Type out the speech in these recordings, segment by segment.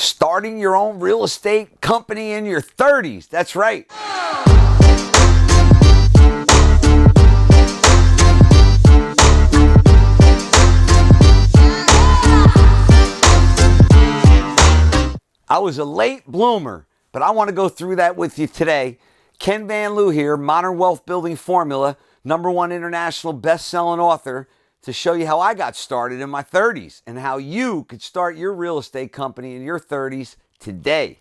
Starting your own real estate company in your 30s. That's right. I was a late bloomer, but I want to go through that with you today. Ken Van Liew here, Modern Wealth Building Formula, #1 international best-selling author, to show you how I got started in my 30s and how you could start your real estate company in your 30s today.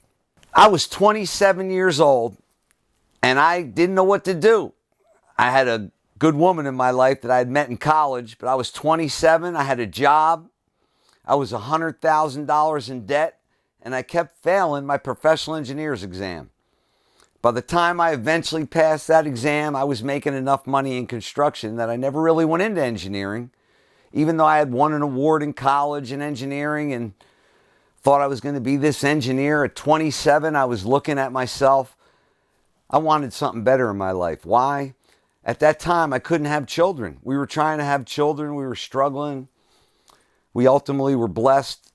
I was 27 years old and I didn't know what to do. I had a good woman in my life that I had met in college, but I was 27. I had a job. I was $100,000 in debt, and I kept failing my professional engineer's exam. By the time I eventually passed that exam, I was making enough money in construction that I never really went into engineering, even though I had won an award in college in engineering and thought I was going to be this engineer. At 27, I was looking at myself. I wanted something better in my life. Why? At that time, I couldn't have children. We were trying to have children. We were struggling. We ultimately were blessed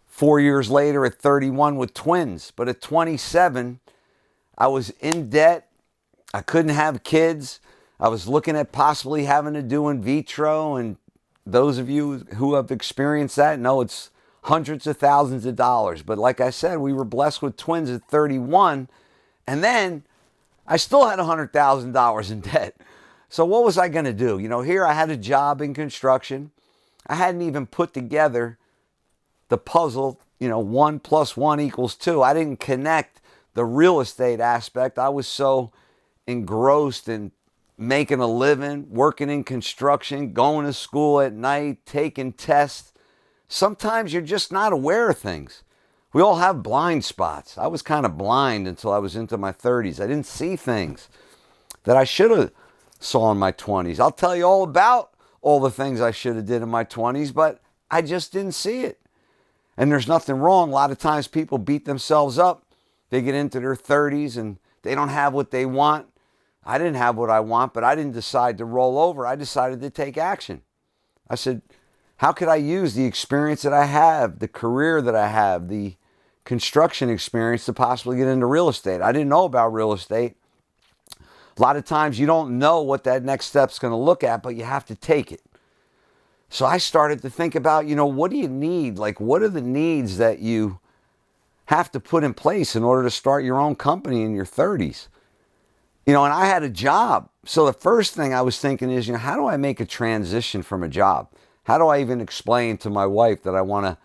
4 years later at 31 with twins. But at 27, I was in debt. I couldn't have kids. I was looking at possibly having to do in vitro. And those of you who have experienced that know it's hundreds of thousands of dollars. But like I said, we were blessed with twins at 31. And then I still had $100,000 in debt. So what was I going to do? You know, here I had a job in construction. I hadn't even put together the puzzle, 1 + 1 = 2. I didn't connect the real estate aspect. I was so engrossed in making a living, working in construction, going to school at night, taking tests. Sometimes you're just not aware of things. We all have blind spots. I was kind of blind until I was into my 30s. I didn't see things that I should have saw in my 20s. I'll tell you all about all the things I should have did in my 20s, but I just didn't see it. And there's nothing wrong. A lot of times people beat themselves up. They get into their 30s and they don't have what they want. I didn't have what I want, but I didn't decide to roll over. I decided to take action. I said, how could I use the experience that I have, the career that I have, the construction experience to possibly get into real estate? I didn't know about real estate. A lot of times you don't know what that next step's going to look at, but you have to take it. So I started to think about, what do you need? Like, what are the needs that you have to put in place in order to start your own company in your 30s? And I had a job. So the first thing I was thinking is, how do I make a transition from a job? How do I even explain to my wife that I want to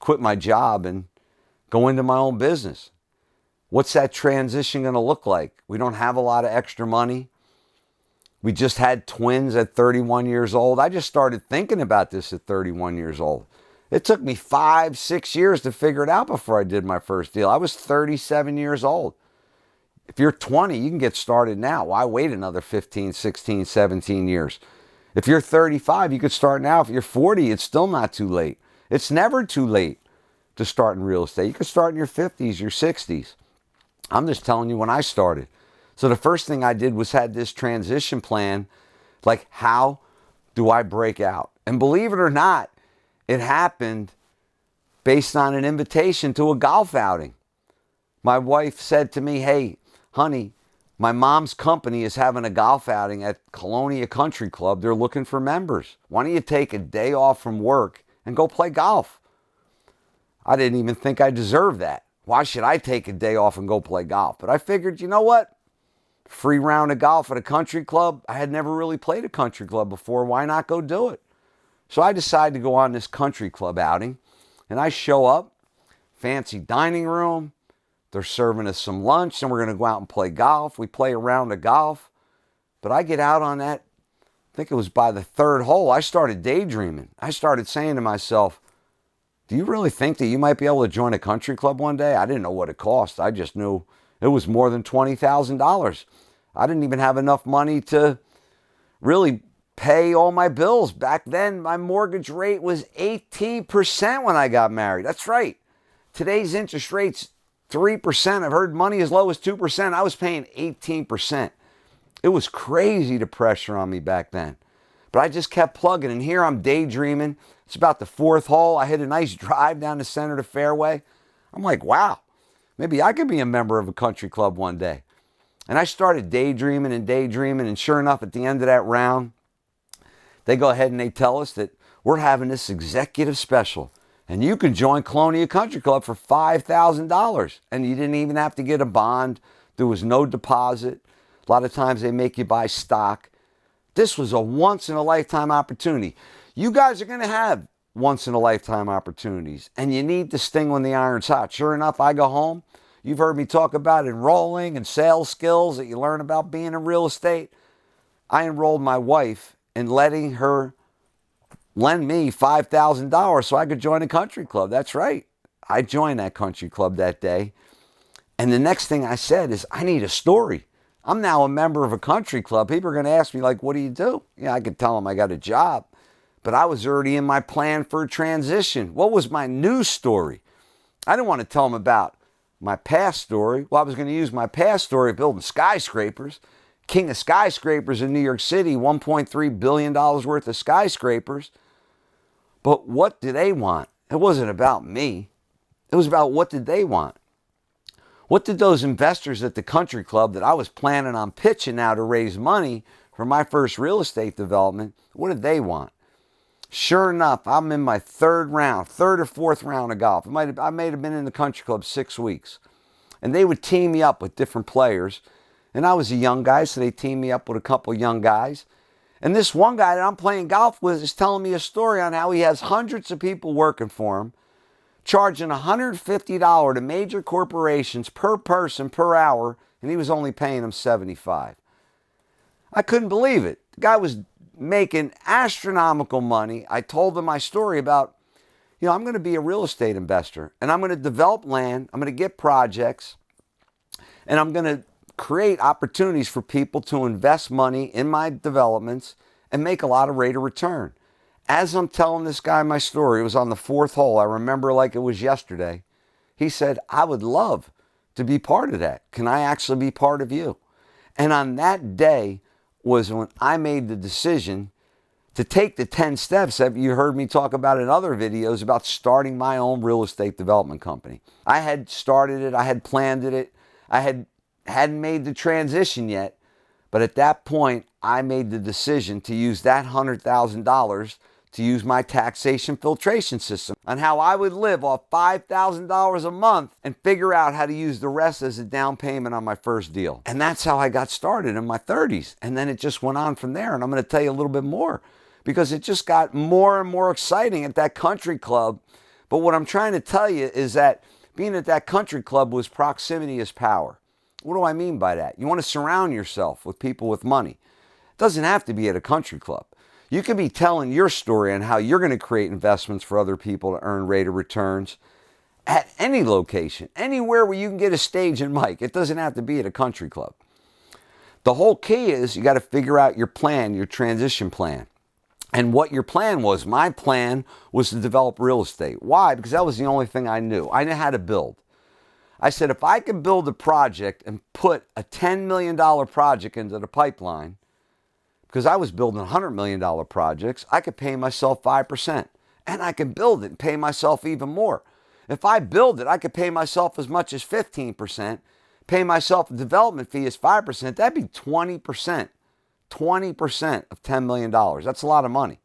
quit my job and go into my own business? What's that transition going to look like? We don't have a lot of extra money. We just had twins at 31 years old. I just started thinking about this at 31 years old. It took me 5-6 years to figure it out before I did my first deal. I was 37 years old. If you're 20, you can get started now. Why wait another 15, 16, 17 years? If you're 35, you could start now. If you're 40, it's still not too late. It's never too late to start in real estate. You could start in your 50s, your 60s. I'm just telling you when I started. So the first thing I did was had this transition plan, like how do I break out? And believe it or not, it happened based on an invitation to a golf outing. My wife said to me, hey, honey, my mom's company is having a golf outing at Colonia Country Club. They're looking for members. Why don't you take a day off from work and go play golf? I didn't even think I deserved that. Why should I take a day off and go play golf? But I figured, you know what? Free round of golf at a country club. I had never really played a country club before. Why not go do it? So I decided to go on this country club outing. And I show up, fancy dining room. They're serving us some lunch, and we're going to go out and play golf. We play a round of golf. But I get out on that, I think it was by the third hole, I started daydreaming. I started saying to myself, do you really think that you might be able to join a country club one day? I didn't know what it cost. I just knew it was more than $20,000. I didn't even have enough money to really pay all my bills. Back then, my mortgage rate was 18% when I got married. That's right. Today's interest rate's 3%. I've heard money as low as 2%. I was paying 18%. It was crazy the pressure on me back then. But I just kept plugging, and here I'm daydreaming. It's about the fourth hole. I hit a nice drive down the center of the fairway. I'm like, wow, maybe I could be a member of a country club one day. And I started daydreaming, and sure enough, at the end of that round, they go ahead and they tell us that we're having this executive special, and you can join Colonia Country Club for $5,000, and you didn't even have to get a bond. There was no deposit. A lot of times they make you buy stock. This was a once-in-a-lifetime opportunity. You guys are going to have once-in-a-lifetime opportunities, and you need to sting when the iron's hot. Sure enough, I go home. You've heard me talk about enrolling and sales skills that you learn about being in real estate. I enrolled my wife in letting her lend me $5,000 so I could join a country club. That's right. I joined that country club that day. And the next thing I said is, I need a story. I'm now a member of a country club. People are going to ask me, like, what do you do? Yeah, I could tell them I got a job. But I was already in my plan for a transition. What was my new story? I didn't want to tell them about my past story. Well, I was going to use my past story of building skyscrapers. King of skyscrapers in New York City, $1.3 billion worth of skyscrapers. But what do they want? It wasn't about me. It was about what did they want? What did those investors at the country club that I was planning on pitching now to raise money for my first real estate development, what did they want? Sure enough, I'm in my third or fourth round of golf. I may have been in the country club 6 weeks. And they would team me up with different players. And I was a young guy, so they teamed me up with a couple young guys. And this one guy that I'm playing golf with is telling me a story on how he has hundreds of people working for him, charging $150 to major corporations per person per hour, and he was only paying them $75. I couldn't believe it. The guy was making astronomical money. I told him my story about, I'm going to be a real estate investor, and I'm going to develop land, I'm going to get projects, and I'm going to create opportunities for people to invest money in my developments and make a lot of rate of return. As I'm telling this guy my story, it was on the fourth hole. I remember like it was yesterday. He said, I would love to be part of that. Can I actually be part of you? And on that day was when I made the decision to take the 10 steps that you heard me talk about in other videos about starting my own real estate development company. I had started it. I had planned it. I hadn't made the transition yet. But at that point, I made the decision to use that $100,000 to use my taxation filtration system on how I would live off $5,000 a month and figure out how to use the rest as a down payment on my first deal. And that's how I got started in my 30s. And then it just went on from there. And I'm going to tell you a little bit more because it just got more and more exciting at that country club. But what I'm trying to tell you is that being at that country club was proximity is power. What do I mean by that? You want to surround yourself with people with money. It doesn't have to be at a country club. You could be telling your story on how you're going to create investments for other people to earn rate of returns at any location, anywhere where you can get a stage and mic. It doesn't have to be at a country club. The whole key is you got to figure out your plan, your transition plan. And what your plan was. My plan was to develop real estate. Why? Because that was the only thing I knew. I knew how to build. I said, if I could build a project and put a $10 million project into the pipeline, because I was building $100 million projects, I could pay myself 5%. And I can build it and pay myself even more. If I build it, I could pay myself as much as 15%, pay myself a development fee as 5%. That'd be 20%. 20% of $10 million. That's a lot of money.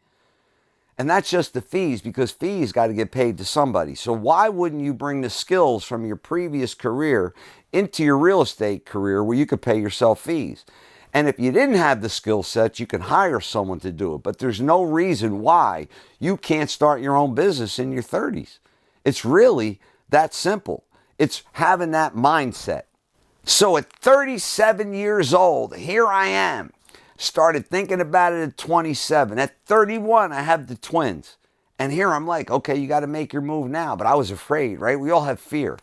And that's just the fees, because fees got to get paid to somebody. So why wouldn't you bring the skills from your previous career into your real estate career where you could pay yourself fees? And if you didn't have the skill set, you can hire someone to do it. But there's no reason why you can't start your own business in your 30s. It's really that simple. It's having that mindset. So at 37 years old, here I am. Started thinking about it at 27. At 31, I have the twins. And here I'm like, okay, you got to make your move now. But I was afraid, right? We all have fear.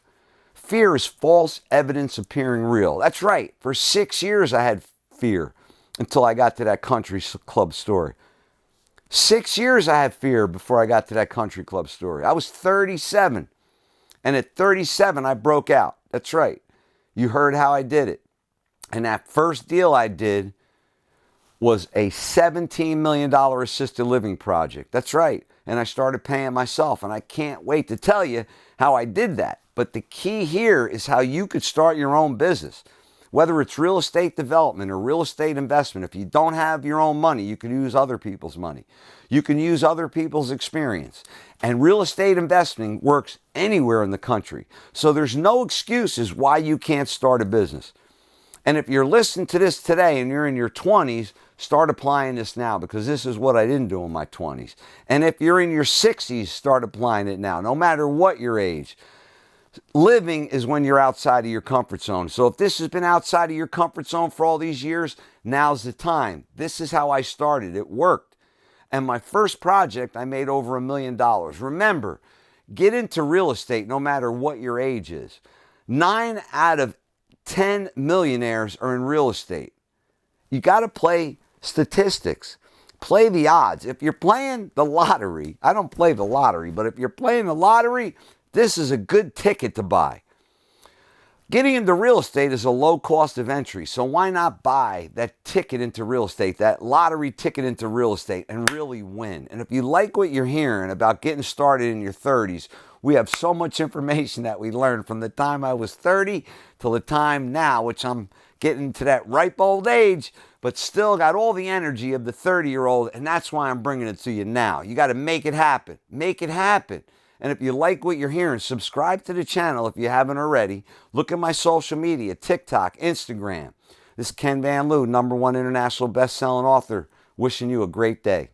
Fear is false evidence appearing real. That's right. For 6 years, I had fear until I got to that country club story. 6 years I had fear before I got to that country club story. I was 37. And at 37, I broke out. That's right. You heard how I did it. And that first deal I did was a $17 million assisted living project. That's right. And I started paying myself. And I can't wait to tell you how I did that. But the key here is how you could start your own business. Whether it's real estate development or real estate investment, if you don't have your own money, you can use other people's money. You can use other people's experience. And real estate investing works anywhere in the country. So there's no excuses why you can't start a business. And if you're listening to this today and you're in your 20s, start applying this now, because this is what I didn't do in my 20s. And if you're in your 60s, start applying it now, no matter what your age. Living is when you're outside of your comfort zone. So if this has been outside of your comfort zone for all these years, now's the time. This is how I started. It worked. And my first project, I made over $1 million. Remember, get into real estate no matter what your age is. 9 out of 10 millionaires are in real estate. You got to play statistics. Play the odds. If you're playing the lottery, I don't play the lottery, but if you're playing the lottery, this is a good ticket to buy. Getting into real estate is a low cost of entry, so why not buy that ticket into real estate, that lottery ticket into real estate, and really win? And if you like what you're hearing about getting started in your 30s, we have so much information that we learned from the time I was 30 till the time now, which I'm getting to that ripe old age, but still got all the energy of the 30-year-old, and that's why I'm bringing it to you now. You got to make it happen. Make it happen. And if you like what you're hearing, subscribe to the channel if you haven't already. Look at my social media, TikTok, Instagram. This is Ken Van Liew, #1 international best-selling author, wishing you a great day.